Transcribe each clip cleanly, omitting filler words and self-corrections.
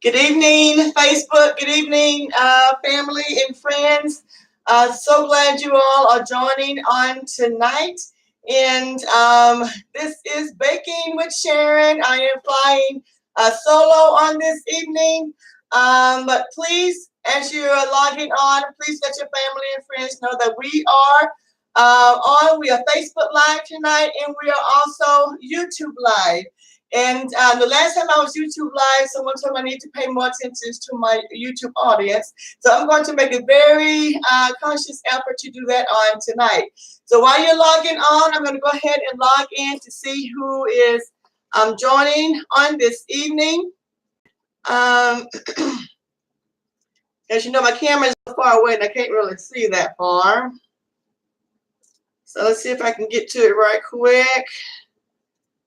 Good evening, Facebook. Good evening, family and friends. So glad you all are joining on tonight. And this is Baking with Sharon. I am flying solo on this evening. But please, as you are logging on, please let your family and friends know that we are on. We are Facebook Live tonight, and we are also YouTube Live. And the last time I was YouTube Live, someone told me I need to pay more attention to my YouTube audience. So I'm going to make a very conscious effort to do that on tonight. So while you're logging on, I'm going to go ahead and log in to see who is joining on this evening. As you know, my camera is so far away and I can't really see that far. So let's see if I can get to it right quick.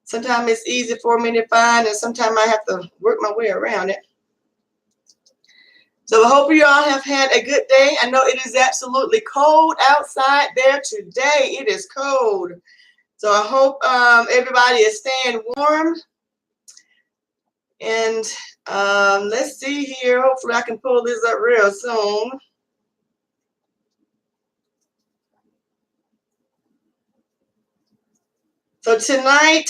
Sometimes it's easy for me to find, and sometimes I have to work my way around it. So I hope you all have had a good day. I know it is absolutely cold outside there today. It is cold. So I hope everybody is staying warm. And let's see here. Hopefully I can pull this up real soon. So tonight,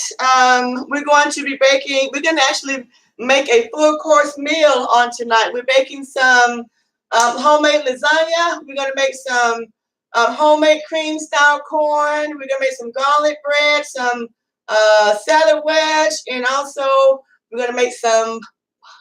we're going to be baking. We're going to actually make a full course meal on tonight. We're baking some homemade lasagna. We're going to make some homemade cream style corn. We're going to make some garlic bread, some salad wedge, and also we're going to make some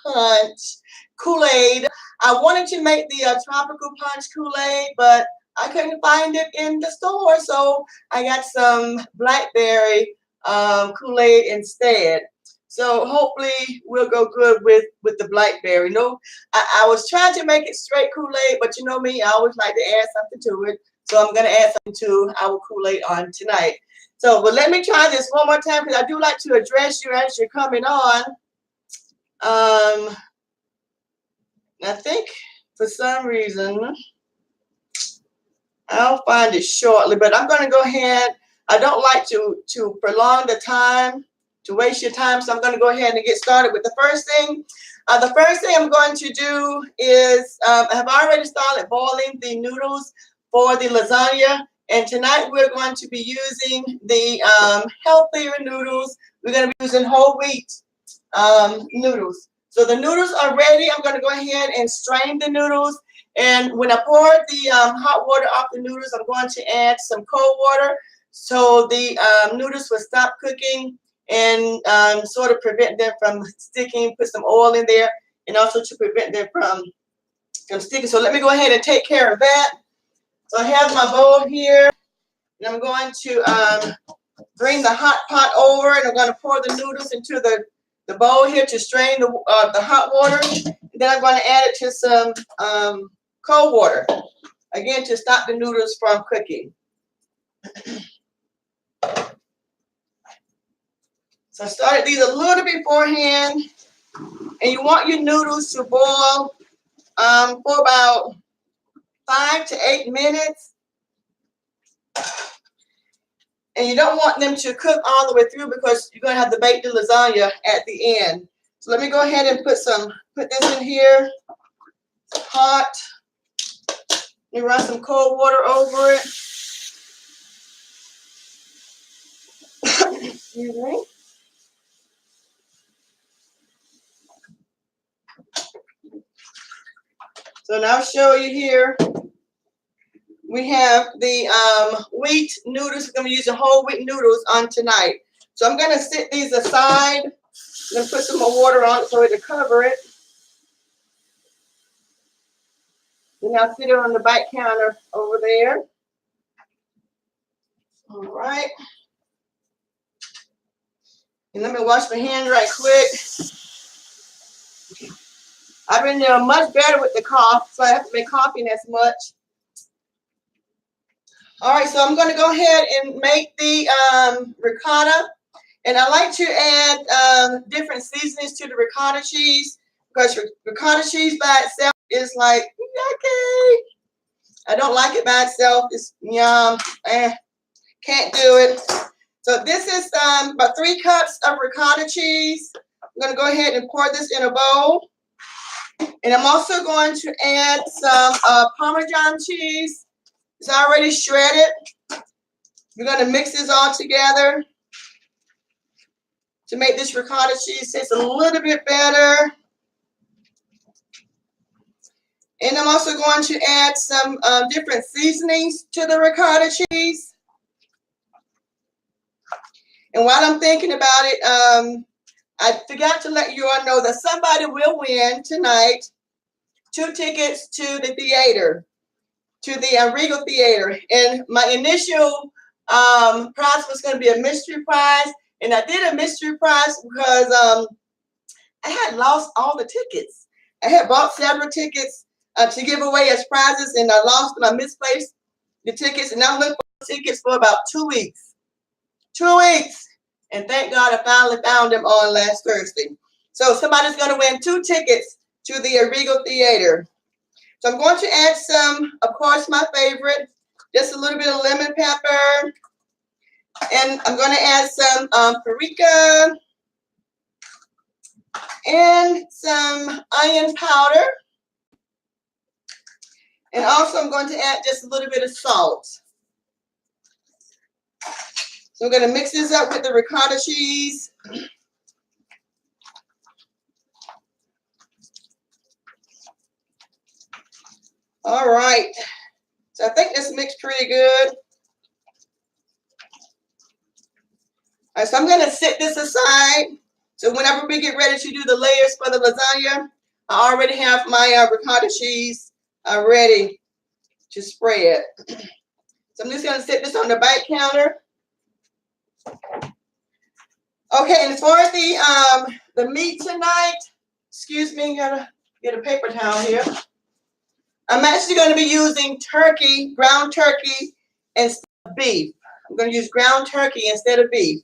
punch Kool-Aid. I wanted to make the tropical punch Kool-Aid, but I couldn't find it in the store, so I got some blackberry Kool-Aid instead. So hopefully we'll go good with the blackberry. No, I was trying to make it straight Kool-Aid, but you know me, I always like to add something to it. So I'm going to add something to our Kool-Aid on tonight. So, but let me try this one more time because I do like to address you as you're coming on. I think for some reason, I'll find it shortly, but I'm going to go ahead. I don't like to prolong the time, to waste your time, so I'm going to go ahead and get started with the first thing. The first thing I'm going to do is I have already started boiling the noodles for the lasagna, and tonight we're going to be using the healthier noodles. We're going to be using whole wheat noodles. So the noodles are ready. I'm going to go ahead and strain the noodles. And when I pour the hot water off the noodles, I'm going to add some cold water so the noodles will stop cooking and sort of prevent them from sticking. Put some oil in there and also to prevent them from sticking. So let me go ahead and take care of that. So I have my bowl here, and I'm going to bring the hot pot over, and I'm going to pour the noodles into the bowl here to strain the hot water. And then I'm going to add it to some cold water, again, to stop the noodles from cooking. So I started these a little beforehand, and you want your noodles to boil for about 5 to 8 minutes. And you don't want them to cook all the way through because you're going to have to bake the lasagna at the end. So let me go ahead and put this in here. It's hot. You run some cold water over it. Excuse me. So now I'll show you here. We have the wheat noodles. We're going to be using whole wheat noodles on tonight. So I'm going to set these aside. I'm going to put some more water on it so it'll cover it. Then I'll sit it on the back counter over there. All right. And let me wash my hands right quick. I've been doing much better with the cough, so I have to be coughing as much. All right, so I'm going to go ahead and make the ricotta. And I like to add different seasonings to the ricotta cheese because ricotta cheese by itself is like, yucky. I don't like it by itself. It's yum. Can't do it. So this is about 3 cups of ricotta cheese. I'm going to go ahead and pour this in a bowl. And I'm also going to add some Parmesan cheese. It's already shredded. We're going to mix this all together to make this ricotta cheese taste a little bit better. And I'm also going to add some different seasonings to the ricotta cheese. And while I'm thinking about it, I forgot to let you all know that somebody will win tonight 2 tickets to the theater, to the Regal Theater. And my initial prize was going to be a mystery prize. And I did a mystery prize because I had lost all the tickets. I had bought several tickets to give away as prizes, and I lost them. I misplaced the tickets, and I'm looking for tickets for about 2 weeks. 2 weeks. And thank God I finally found them on last Thursday. So somebody's going to win 2 tickets to the Regal Theater. So I'm going to add some, of course, my favorite, just a little bit of lemon pepper. And I'm going to add some paprika and some onion powder. And also I'm going to add just a little bit of salt. So we're going to mix this up with the ricotta cheese. All right. So I think this mixed pretty good. All right, so I'm going to set this aside. So whenever we get ready to do the layers for the lasagna, I already have my ricotta cheese ready to spread. So I'm just going to set this on the back counter. Okay, and as far as the meat tonight, excuse me, gotta get a paper towel here. I'm actually going to be using turkey, ground turkey, instead of beef. I'm going to use ground turkey instead of beef.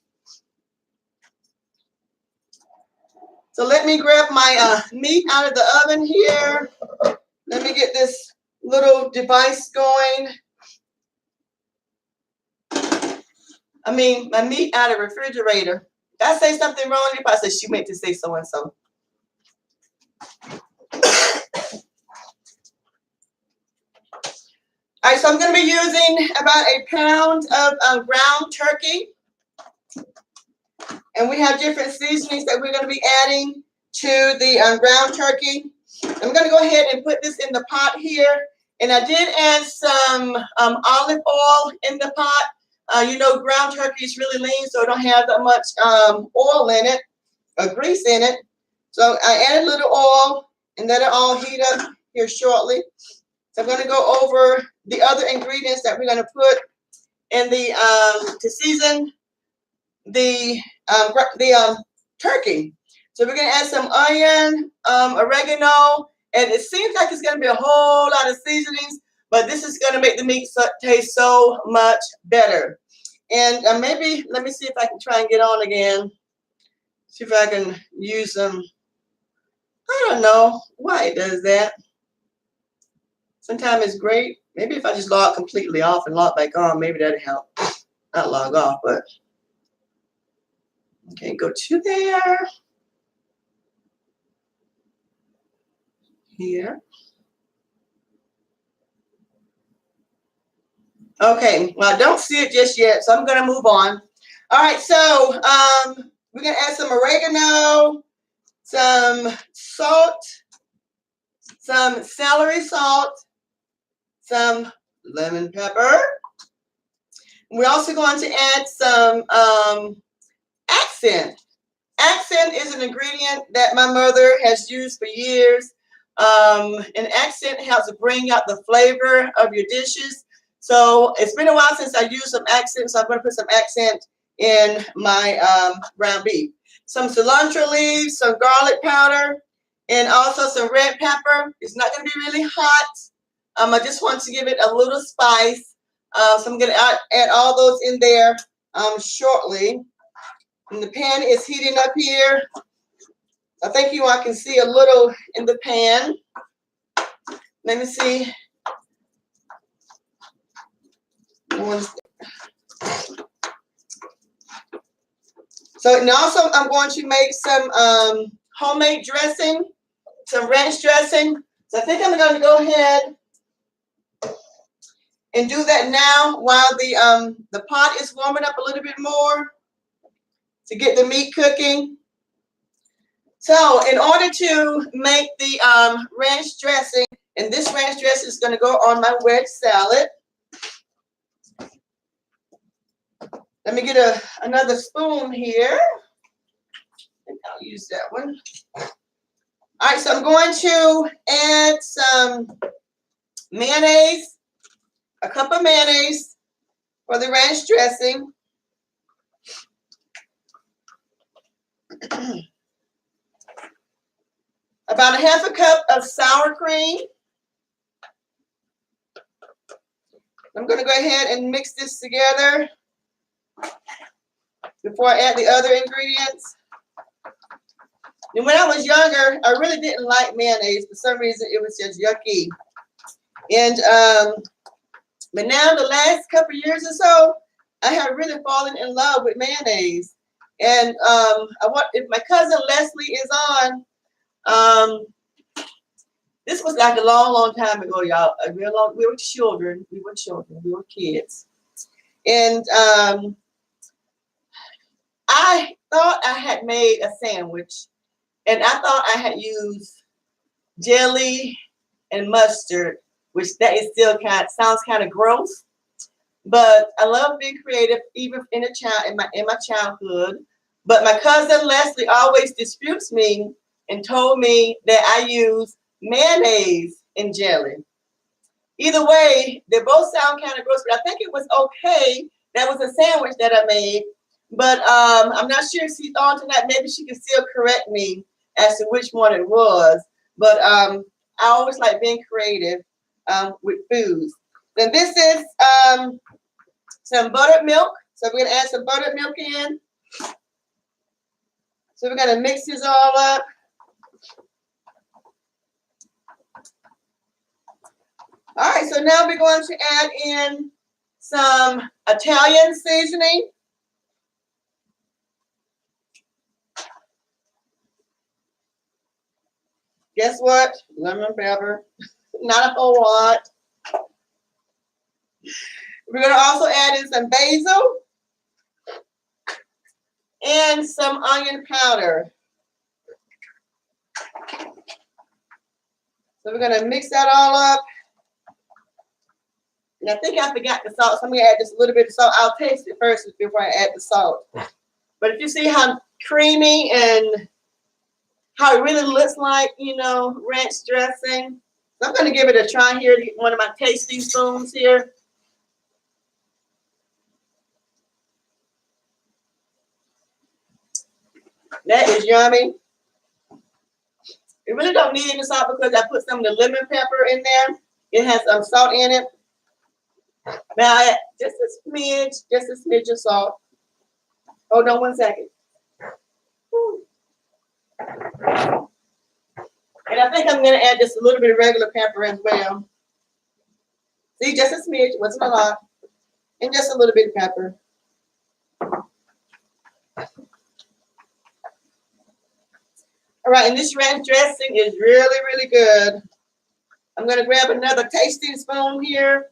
So let me grab my meat out of the oven here. Let me get this little device going. I mean, my meat out of the refrigerator. Did I say something wrong? If I said she meant to say so and so. All right, so I'm going to be using about a pound of ground turkey. And we have different seasonings that we're going to be adding to the ground turkey. I'm going to go ahead and put this in the pot here. And I did add some olive oil in the pot. You know, ground turkey is really lean, so it don't have that much oil in it, or grease in it. So I added a little oil, and let it all heat up here shortly. So I'm going to go over the other ingredients that we're going to put in the to season the turkey. So we're going to add some onion, oregano, and it seems like it's going to be a whole lot of seasonings, but this is going to make the meat taste so much better. And maybe, let me see if I can try and get on again. See if I can use them. I don't know why it does that. Sometimes it's great. Maybe if I just log completely off and log back on, maybe that'll help. Not log off, but okay, go to there. Here. Okay, well, I don't see it just yet, so I'm going to move on. All right, so we're going to add some oregano, some salt, some celery salt, some lemon pepper. We're also going to add some accent. Accent is an ingredient that my mother has used for years. And accent helps bring out the flavor of your dishes. So it's been a while since I used some accent, so I'm going to put some accent in my ground beef. Some cilantro leaves, some garlic powder, and also some red pepper. It's not going to be really hot. I just want to give it a little spice. So I'm going to add all those in there shortly. And the pan is heating up here. I think you all can see a little in the pan. Let me see. So, and also I'm going to make some homemade dressing. some ranch dressing. So I think I'm going to go ahead and do that now while the pot is warming up a little bit more to get the meat cooking. So in order to make the ranch dressing, and this ranch dressing is going to go on my wedge salad. Let me get another spoon here. I think I'll use that one. All right, so I'm going to add some mayonnaise, a cup of mayonnaise for the ranch dressing. About a half a cup of sour cream. I'm going to go ahead and mix this together before I add the other ingredients. And when I was younger, I really didn't like mayonnaise. For some reason, it was just yucky. And but now the last couple of years or so, I have really fallen in love with mayonnaise. And if my cousin Leslie is on, this was like a long, long time ago, y'all. We were children. We were kids. And I thought I had made a sandwich. And I thought I had used jelly and mustard, which that is still sounds kind of gross. But I love being creative, even in my childhood. But my cousin Leslie always disputes me and told me that I use mayonnaise in jelly. Either way, they both sound kind of gross, but I think it was okay. That was a sandwich that I made. But I'm not sure if she's on tonight. Maybe she can still correct me as to which one it was. But I always like being creative with foods. Then this is some buttered milk. So we're going to add some buttered milk in. So we're going to mix this all up. All right, so now we're going to add in some Italian seasoning. Guess what? Lemon pepper. Not a whole lot. We're going to also add in some basil and some onion powder. So we're going to mix that all up. And I think I forgot the salt, so I'm going to add just a little bit of salt. I'll taste it first before I add the salt. But if you see how creamy and how it really looks like, ranch dressing. So I'm going to give it a try here to get one of my tasting spoons here. That is yummy. You really don't need any salt because I put some of the lemon pepper in there. It has some salt in it. Now I add just a smidge of salt. Hold on one second. And I think I'm going to add just a little bit of regular pepper as well. See, just a smidge, wasn't a lot. And just a little bit of pepper. All right, and this ranch dressing is really, really good. I'm going to grab another tasting spoon here.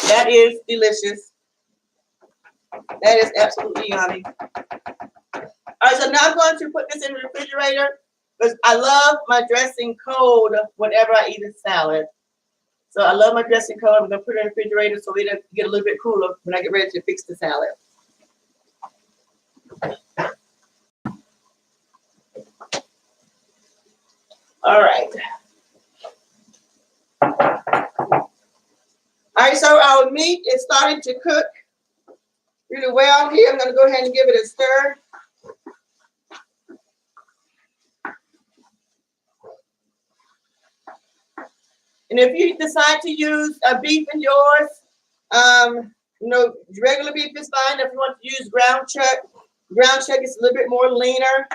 That is delicious. That is absolutely yummy. All right, so now I'm going to put this in the refrigerator because I love my dressing cold whenever I eat a salad. So I love my dressing cold. I'm going to put it in the refrigerator so it'll get a little bit cooler when I get ready to fix the salad. All right. All right, so our meat is starting to cook really well here. I'm going to go ahead and give it a stir. And if you decide to use beef in yours, regular beef is fine. If you want to use ground chuck is a little bit more leaner.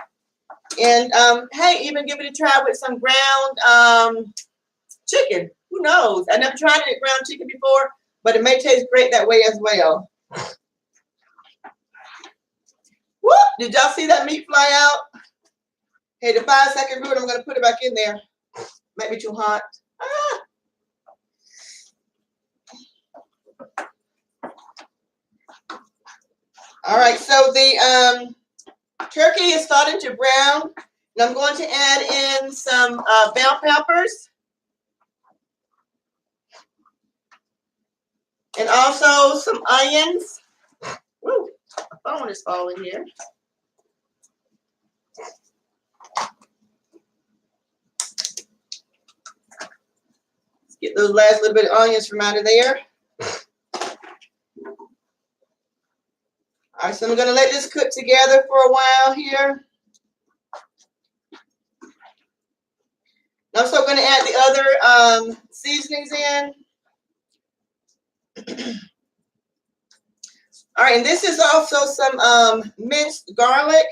And hey, even give it a try with some ground chicken. Who knows? I never tried it with ground chicken before, but it may taste great that way as well. Did y'all see that meat fly out? Hey, the 5-second rule, I'm going to put it back in there. Might be too hot. Ah. All right, so the turkey is starting to brown. And I'm going to add in some bell peppers. And also some onions. Woo, my phone is falling here. Let's get those last little bit of onions from out of there. All right, so I'm going to let this cook together for a while here. I'm also going to add the other seasonings in. All right, and this is also some minced garlic,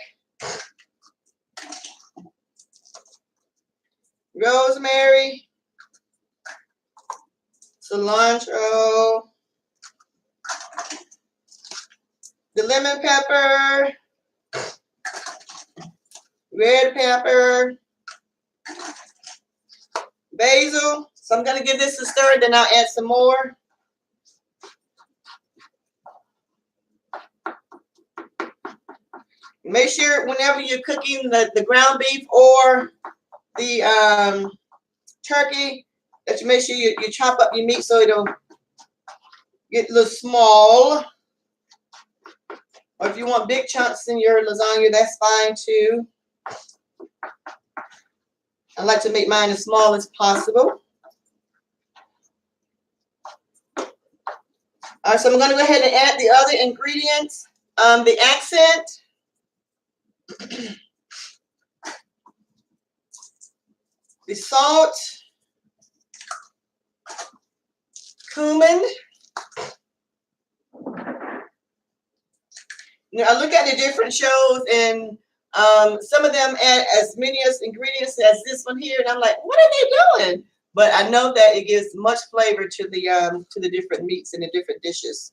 rosemary, cilantro, the lemon pepper, red pepper, basil. So I'm going to give this a stir, then I'll add some more. Make sure whenever you're cooking the ground beef or the turkey that you make sure you chop up your meat so it'll get a little small. Or if you want big chunks in your lasagna, that's fine too. I like to make mine as small as possible. All right, so I'm going to go ahead and add the other ingredients. The accent. The salt. Cumin. You know, I look at the different shows and some of them add as many as ingredients as this one here, and I'm like, what are they doing? But I know that it gives much flavor to the different meats and the different dishes.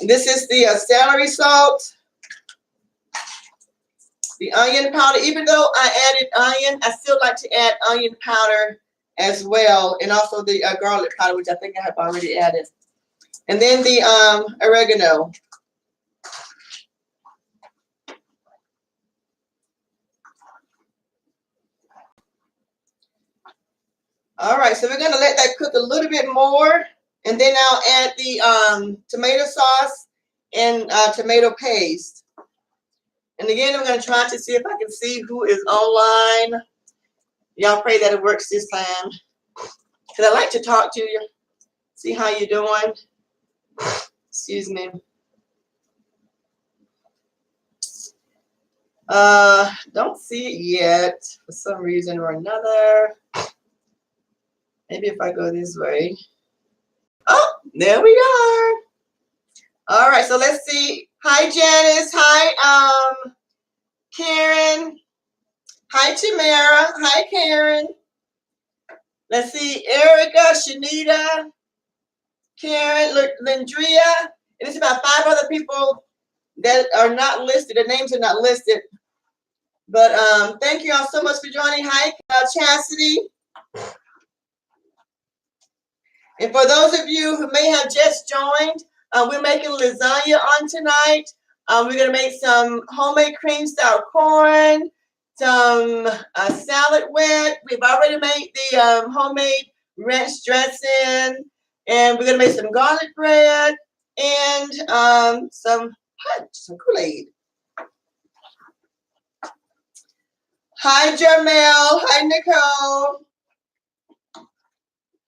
And this is the celery salt, the onion powder. Even though I added onion, I still like to add onion powder as well, and also the garlic powder, which I think I have already added. And then the oregano. All right, so we're going to let that cook a little bit more, and then I'll add the tomato sauce and tomato paste. And again, I'm going to try to see if I can see who is online. Y'all pray that it works this time, because I like to talk to you, see how you're doing. Excuse me. Don't see it yet for some reason or another. Maybe if I go this way. Oh, there we are. All right, so let's see. Hi, Janice. Hi, Karen. Hi, Tamara. Hi, Karen. Let's see. Erica, Shanita, Karen, Lindria. And it's about 5 other people that are not listed. Their names are not listed. But thank you all so much for joining. Hi, Chastity. And for those of you who may have just joined, we're making lasagna on tonight. We're going to make some homemade cream style corn, some salad wet. We've already made the homemade ranch dressing. And we're going to make some garlic bread and some punch, some Kool-Aid. Hi, Jermel. Hi, Nicole.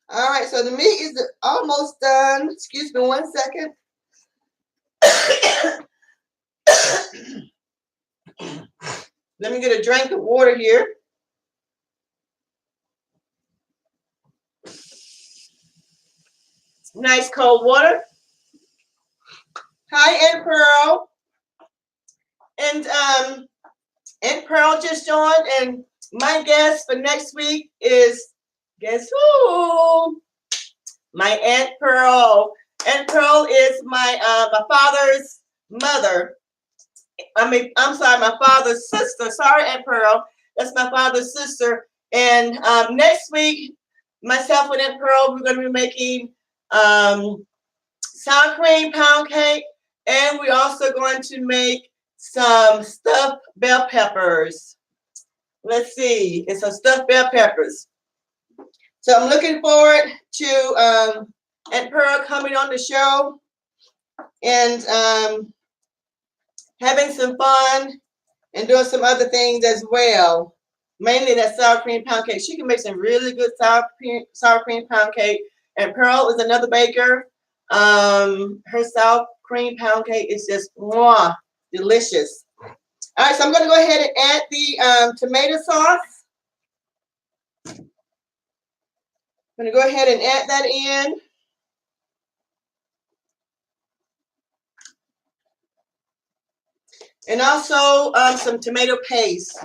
All right, so the meat is almost done. Excuse me 1 second. Let me get a drink of water here. Nice cold water. Hi, Aunt Pearl. And Aunt Pearl just joined, and my guest for next week is, guess who? My Aunt Pearl. Aunt Pearl is my my father's mother. I'm sorry, my father's sister. Sorry, Aunt Pearl. That's my father's sister. And next week, myself and Aunt Pearl, we're going to be making sour cream pound cake, and we're also going to make some stuffed bell peppers. Let's see, it's some stuffed bell peppers. So I'm looking forward to Aunt Pearl coming on the show and having some fun and doing some other things as well. Mainly that sour cream pound cake. She can make some really good sour cream pound cake. And Pearl is another baker. Her sour cream pound cake is just mwah, delicious. All right, so I'm going to go ahead and add the tomato sauce. I'm going to go ahead and add that in. And also some tomato paste.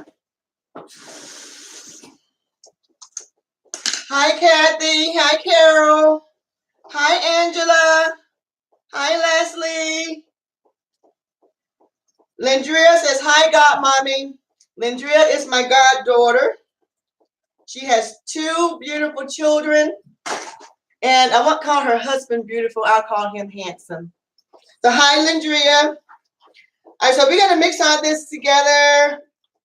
Hi, Kathy. Hi, Carol. Hi, Angela. Hi, Leslie. Lindria says, hi, godmommy. Lindria is my goddaughter. She has 2 beautiful children. And I won't call her husband beautiful. I'll call him handsome. So, hi, Lindria. All right, so we're going to mix all this together.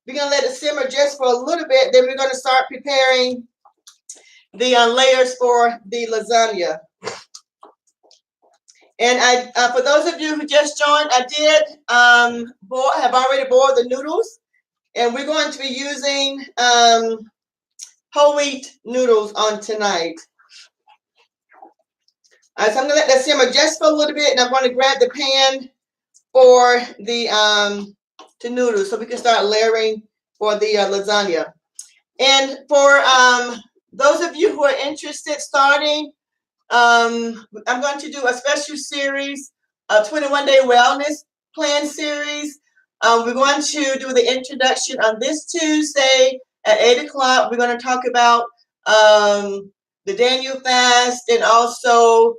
We're going to let it simmer just for a little bit. Then we're going to start preparing the layers for the lasagna. And for those of you who just joined, I did have already boiled the noodles. And we're going to be using whole wheat noodles on tonight. All right, so I'm going to let that simmer just for a little bit. And I'm going to grab the pan for the noodles so we can start layering for the lasagna. And for those of you who are interested starting, I'm going to do a special series, a 21-day wellness plan series. We're going to do the introduction on this Tuesday at 8 o'clock. We're going to talk about the Daniel fast and also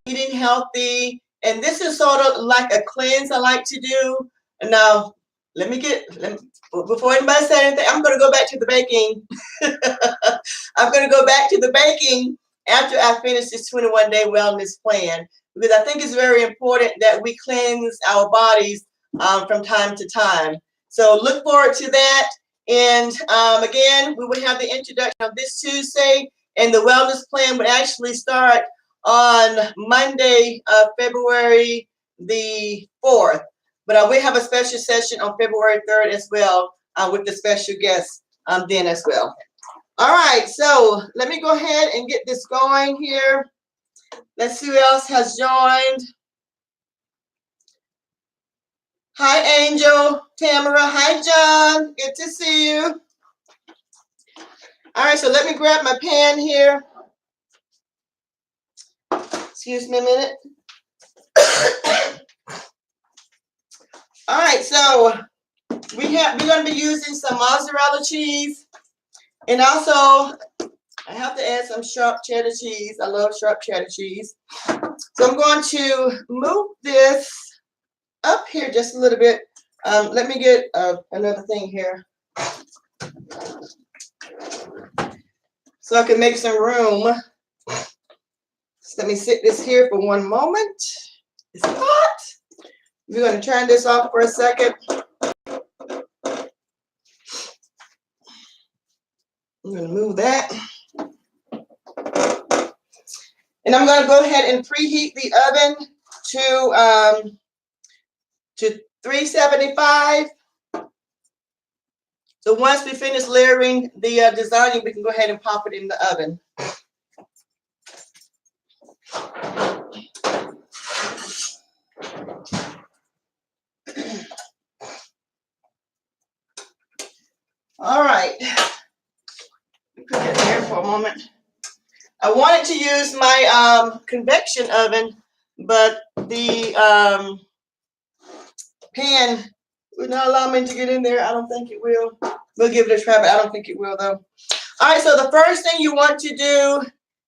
eating healthy. And this is sort of like a cleanse I like to do. Now, before anybody says anything, I'm going to go back to the baking. I'm going to go back to the baking after I finish this 21-day wellness plan, because I think it's very important that we cleanse our bodies from time to time. So look forward to that. And again, we will have the introduction on this Tuesday, and the wellness plan would actually start on Monday, February the 4th. But we have a special session on February 3rd as well with the special guests then as well. All right, so let me go ahead and get this going here. Let's see who else has joined. Hi, Angel, Tamara. Hi, John. Good to see you. All right, so let me grab my pan here. Excuse me a minute. All right, so we're going to be using some mozzarella cheese. And also, I have to add some sharp cheddar cheese. I love sharp cheddar cheese. So I'm going to move this up here just a little bit. Let me get another thing here so I can make some room. So let me sit this here for one moment. It's hot. We're going to turn this off for a second. I'm going to move that. And I'm going to go ahead and preheat the oven to 375. So once we finish layering the lasagna, we can go ahead and pop it in the oven. All right. Put it there for a moment. I wanted to use my convection oven, but the pan would not allow me to get in there. I don't think it will. We'll give it a try, but I don't think it will, though. All right, so the first thing you want to do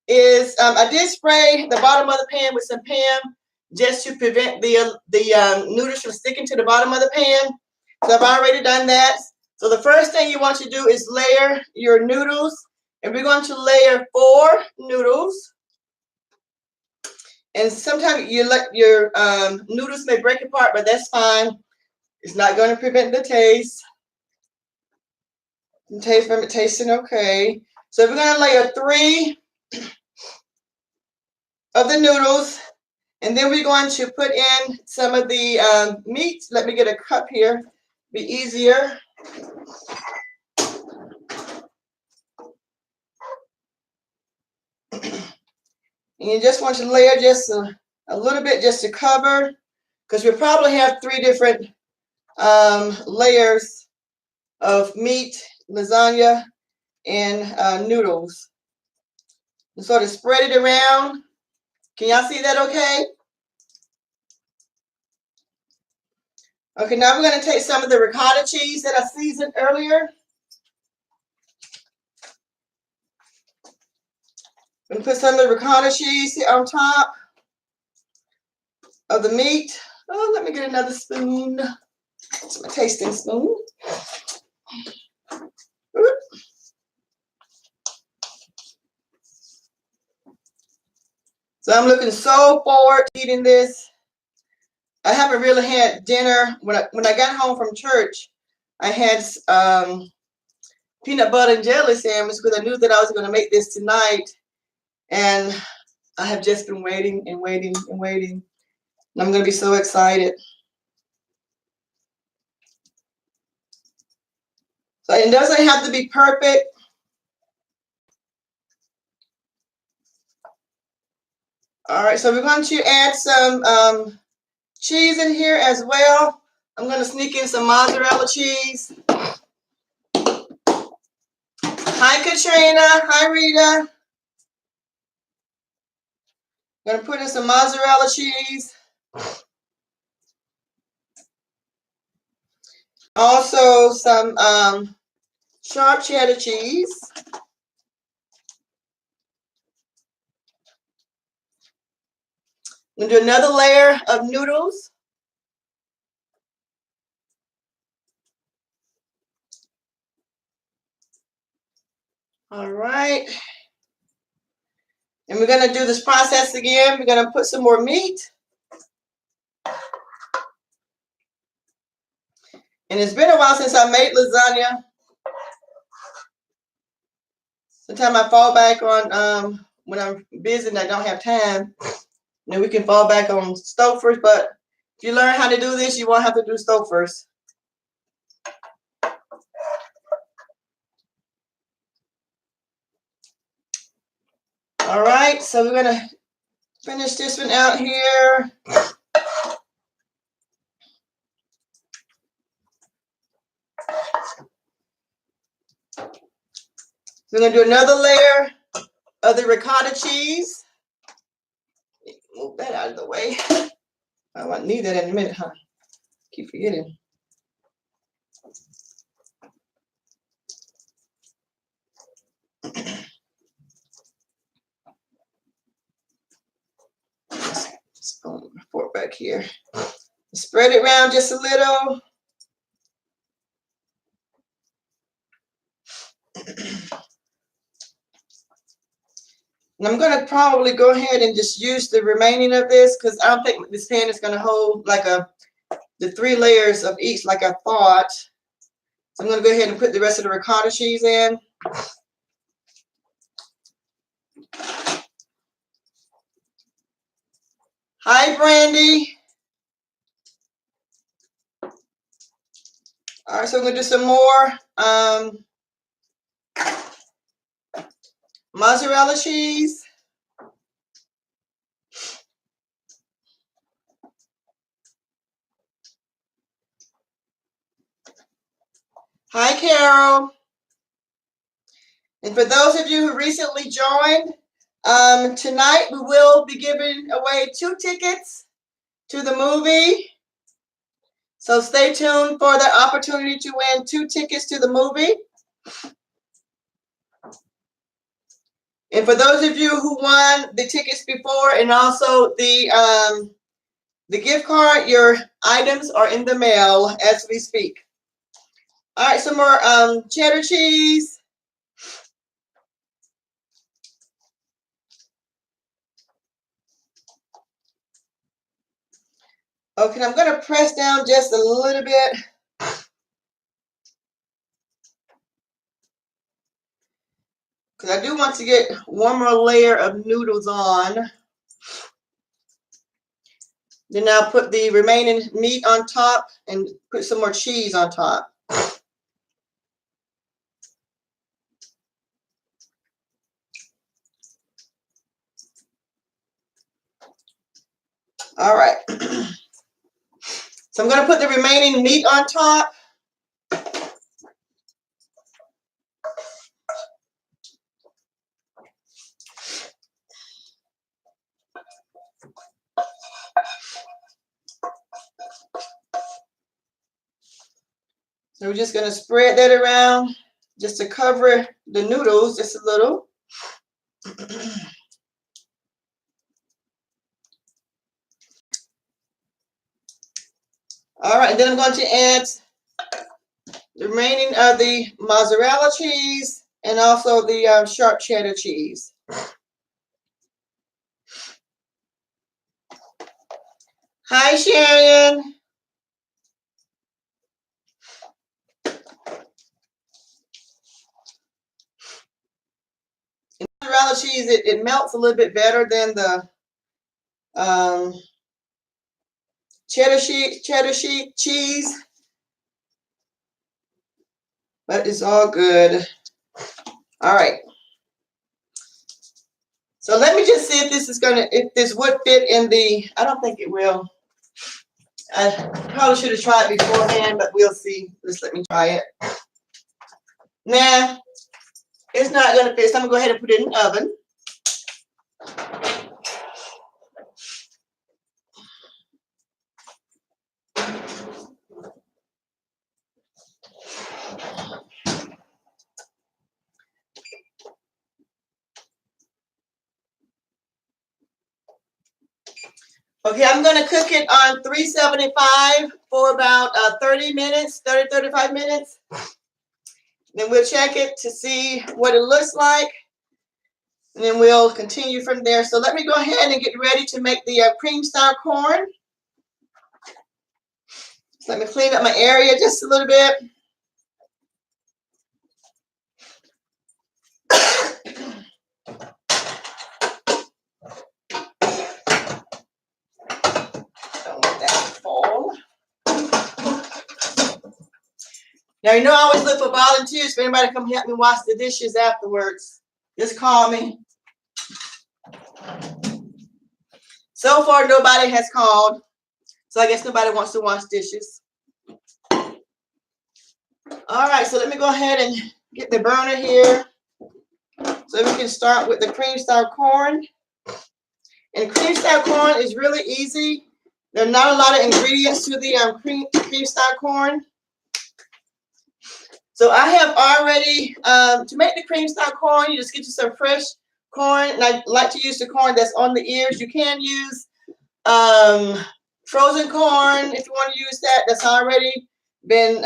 is, I did spray the bottom of the pan with some Pam. just to prevent the noodles from sticking to the bottom of the pan. So I've already done that. So the first thing you want to do is layer your noodles. And we're going to layer 4 noodles. And sometimes your noodles may break apart, but that's fine. It's not going to prevent the taste. The taste from it tasting okay. So we're going to layer 3 of the noodles. And then we're going to put in some of the meat. Let me get a cup here. Be easier. And you just want to layer just a little bit just to cover, because we probably have 3 different layers of meat, lasagna, and noodles. And sort of spread it around. Can y'all see that okay? Okay, now we're going to take some of the ricotta cheese that I seasoned earlier. I'm going to put some of the ricotta cheese here on top of the meat. Oh, let me get another spoon. It's my tasting spoon. So I'm looking so forward to eating this. I haven't really had dinner. When I got home from church, I had peanut butter and jelly sandwich because I knew that I was going to make this tonight. And I have just been waiting and waiting and waiting. And I'm going to be so excited. So it doesn't have to be perfect. All right, so we're going to add some cheese in here as well. I'm going to sneak in some mozzarella cheese. Hi, Katrina. Hi, Rita. I'm going to put in some mozzarella cheese. Also, some sharp cheddar cheese. I'm going to do another layer of noodles. All right. And we're going to do this process again. We're going to put some more meat. And it's been a while since I made lasagna. Sometimes I fall back on when I'm busy and I don't have time. Then we can fall back on Stouffer's, but if you learn how to do this, you won't have to do Stouffer's. All right, so we're gonna finish this one out here. We're gonna do another layer of the ricotta cheese. Move that out of the way. I won't need that in a minute, huh? Keep forgetting. Spoon, fork back here. Spread it around just a little. And I'm going to probably go ahead and just use the remaining of this because I don't think this pan is going to hold like the 3 layers of each like I thought. So I'm going to go ahead and put the rest of the ricotta cheese in. Hi, Brandy. All right, so I'm going to do some more mozzarella cheese. Hi, Carol. And for those of you who recently joined, tonight we will be giving away 2 tickets to the movie. So stay tuned for the opportunity to win 2 tickets to the movie. And for those of you who won the tickets before and also the the gift card, your items are in the mail as we speak. All right, some more cheddar cheese. Okay, I'm going to press down just a little bit. Because I do want to get one more layer of noodles on. Then I'll put the remaining meat on top and put some more cheese on top. All right. So I'm going to put the remaining meat on top. So we're just going to spread that around just to cover the noodles just a little. All right, and then I'm going to add the remaining of the mozzarella cheese and also the sharp cheddar cheese. Hi, Sharon. Mozzarella cheese, it melts a little bit better than the cheddar cheese, but it's all good. All right. So let me just see if this is if this would fit in the, I don't think it will. I probably should have tried beforehand, but we'll see. Just let me try it. Nah, it's not going to fit, so I'm going to go ahead and put it in the oven. Okay, I'm going to cook it on 375 for about 30 minutes, 35 minutes. Then we'll check it to see what it looks like. And then we'll continue from there. So let me go ahead and get ready to make the cream style corn. So let me clean up my area just a little bit. Don't want that to fall. Now, you know, I always look for volunteers for anybody to come help me wash the dishes afterwards. Just call me. So far, nobody has called. So I guess nobody wants to wash dishes. All right, so let me go ahead and get the burner here. So we can start with the cream style corn. And cream style corn is really easy. There are not a lot of ingredients to the cream style corn. So I have already, to make the cream style corn, you just get you some fresh corn. And I like to use the corn that's on the ears. You can use frozen corn if you want to use that. That's already been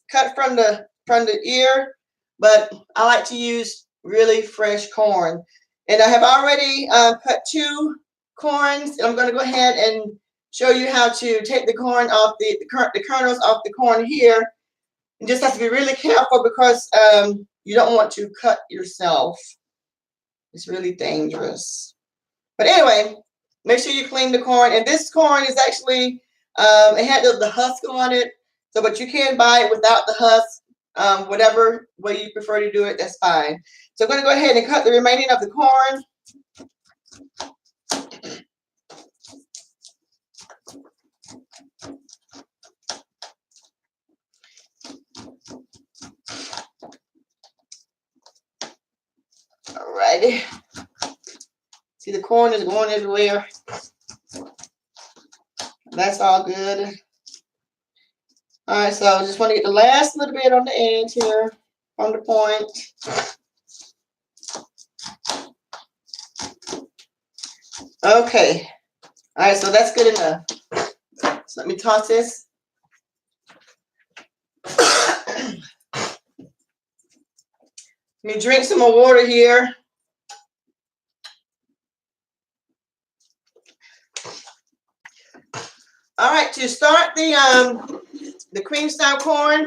cut from the ear. But I like to use really fresh corn. And I have already cut 2 corns. And I'm going to go ahead and show you how to take the corn off the kernels off the corn here. You just have to be really careful because you don't want to cut yourself. It's really dangerous. But anyway, make sure you clean the corn. And this corn is actually, it had the husk on it. So, but you can buy it without the husk. Whatever way you prefer to do it, that's fine. So I'm going to go ahead and cut the remaining of the corn. Alrighty. See, the corn is going everywhere. That's all good. Alright, so I just want to get the last little bit on the edge here from the point. Okay. Alright, so that's good enough. So let me toss this. Let me drink some more water here. All right, to start the cream style corn,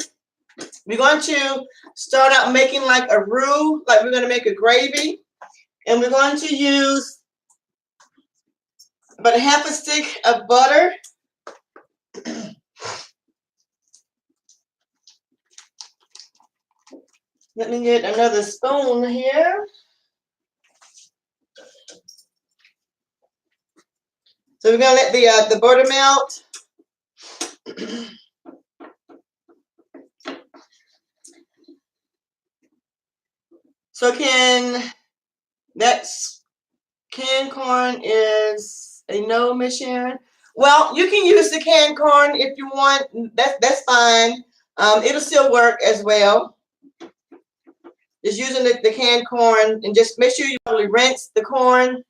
we're going to start out making like a roux, like we're going to make a gravy. And we're going to use about a half a stick of butter. Let me get another spoon here. So we're going to let the butter melt. So canned corn is a no, Miss Sharon? Well, you can use the canned corn if you want. That's fine. It'll still work as well. Just using the canned corn, and just make sure you probably rinse the corn.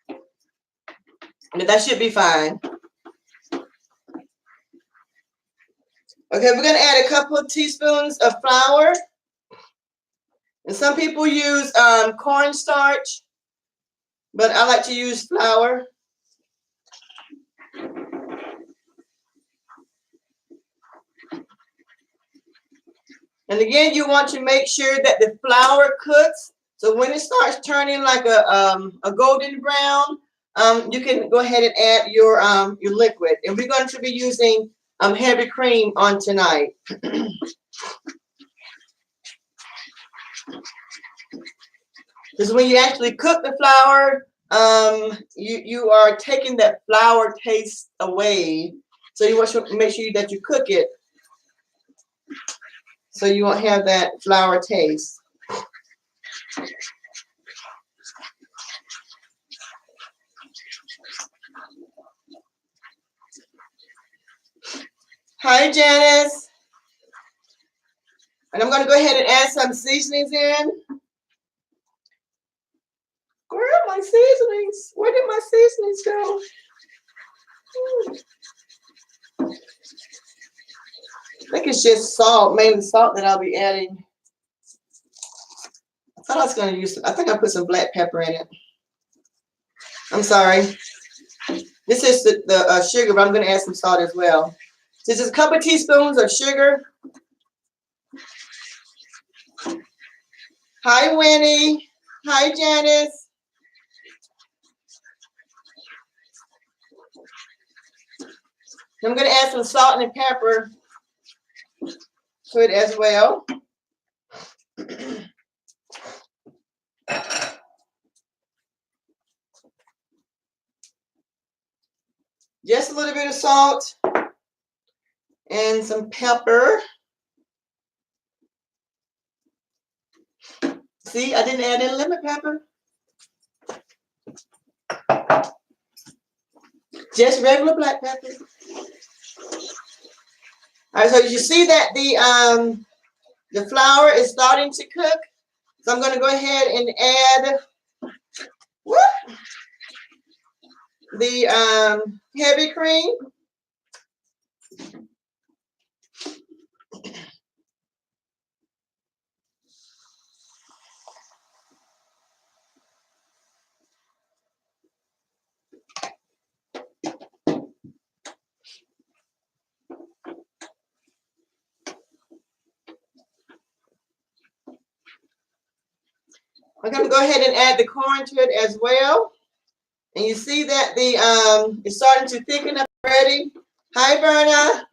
And that should be fine. Okay, we're going to add a couple of teaspoons of flour. And some people use cornstarch, but I like to use flour. And again, you want to make sure that the flour cooks. So when it starts turning like a golden brown, you can go ahead and add your liquid. And we're going to be using heavy cream on tonight. Because when you actually cook the flour, you are taking that flour taste away. So you want to make sure that you cook it so you won't have that flour taste. Hi, Janice. And I'm going to go ahead and add some seasonings in. Where are my seasonings? Where did my seasonings go? I think it's just salt, mainly salt that I'll be adding. I thought I was going to use, I think I put some black pepper in it. I'm sorry. This is the sugar, but I'm going to add some salt as well. This is a couple of teaspoons of sugar. Hi, Winnie. Hi, Janice. I'm going to add some salt and pepper to it as well. Just a little bit of salt and some pepper. See, I didn't add any lemon pepper. Just regular black pepper. All right, so you see that the flour is starting to cook. So I'm going to go ahead and add the heavy cream. I'm going to go ahead and add the corn to it as well. And you see that it's starting to thicken up already. Hi, Berna.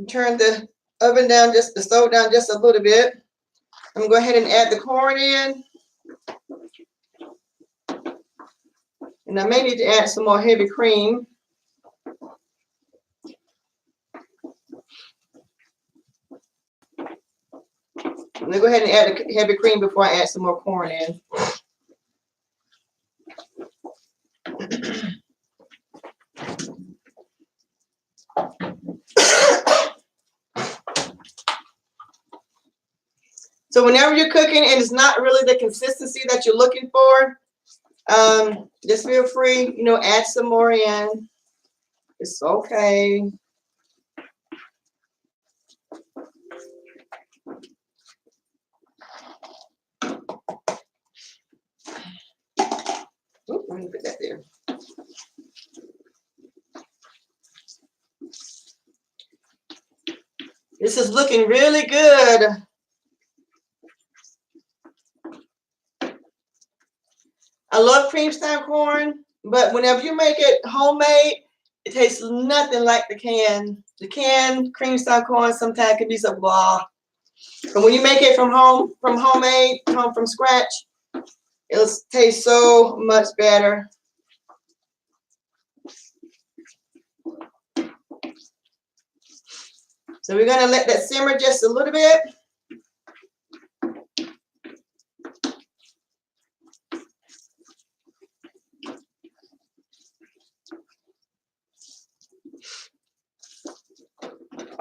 Turn the oven down, the stove down just a little bit. I'm going to go ahead and add the corn in. And I may need to add some more heavy cream. I'm going to go ahead and add the heavy cream before I add some more corn in. So So whenever you're cooking and it's not really the consistency that you're looking for, just feel free, you know, add some more in. It's okay. Oop, let me put that there. This is looking really good. I love cream style corn, but whenever you make it homemade, it tastes nothing like the can. The canned cream style corn sometimes can be so blah. But when you make it from scratch, it'll taste so much better. So we're gonna let that simmer just a little bit.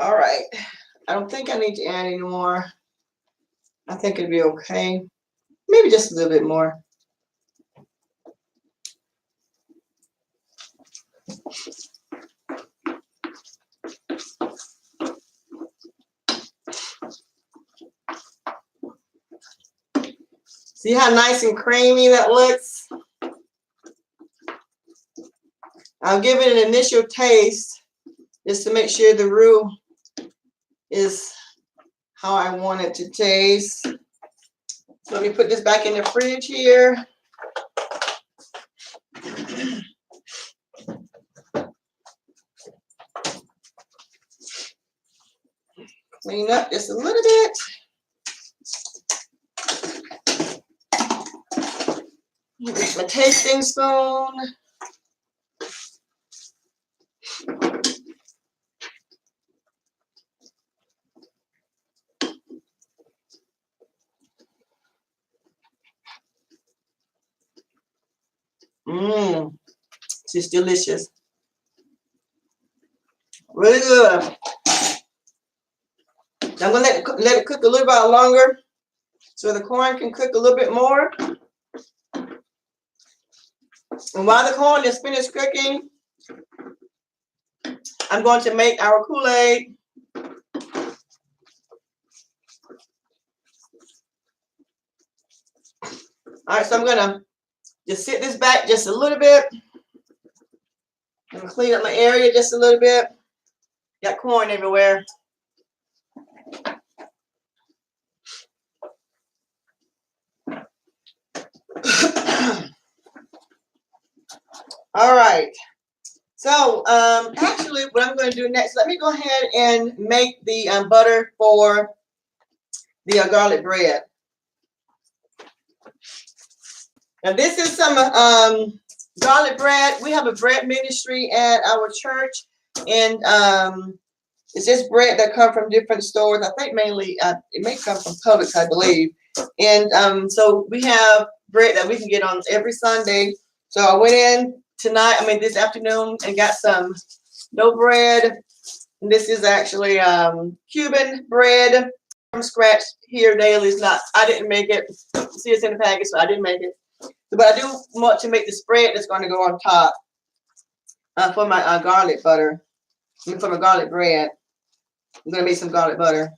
All right. I don't think I need to add any more. I think it'd be okay. Maybe just a little bit more. See how nice and creamy that looks? I'll give it an initial taste just to make sure the roux is how I want it to taste. So let me put this back in the fridge here. Clean up just a little bit. Here's my tasting spoon. It's delicious. Really good. I'm gonna let it cook a little bit longer so the corn can cook a little bit more. And while the corn is finished cooking, I'm going to make our Kool-Aid. All right, so I'm gonna just sit this back just a little bit. I'm gonna clean up my area just a little bit. Got corn everywhere. All right. So actually, what I'm going to do next, let me go ahead and make the butter for the garlic bread. Now this is some garlic bread. We have a bread ministry at our church, and it's just bread that comes from different stores. I think mainly it may come from Publix, I believe. And so we have bread that we can get on every Sunday. So I went in this afternoon, and got some dough bread. And this is actually Cuban bread from scratch here daily. It's not, I didn't make it. See, it's in the package, so I didn't make it. But I do want to make the spread that's going to go on top for my garlic butter. For my garlic bread. I'm going to make some garlic butter.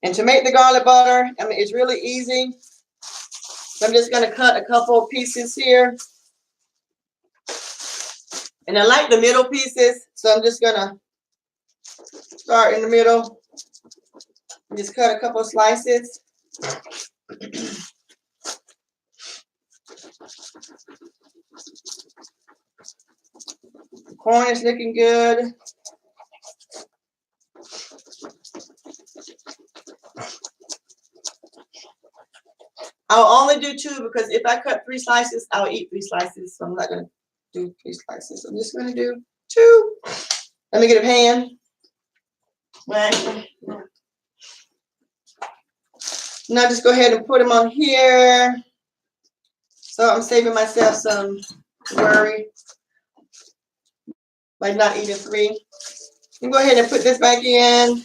And to make the garlic butter, it's really easy. So I'm just going to cut a couple pieces here. And I like the middle pieces, so I'm just going to start in the middle. And just cut a couple of slices. The corn is looking good. I'll only do 2 because if I cut 3 slices, I'll eat 3 slices. So I'm not going to do 3 slices. I'm just going to do 2. Let me get a pan. Now just go ahead and put them on here. So I'm saving myself some worry by not eating 3. You go ahead and put this back in.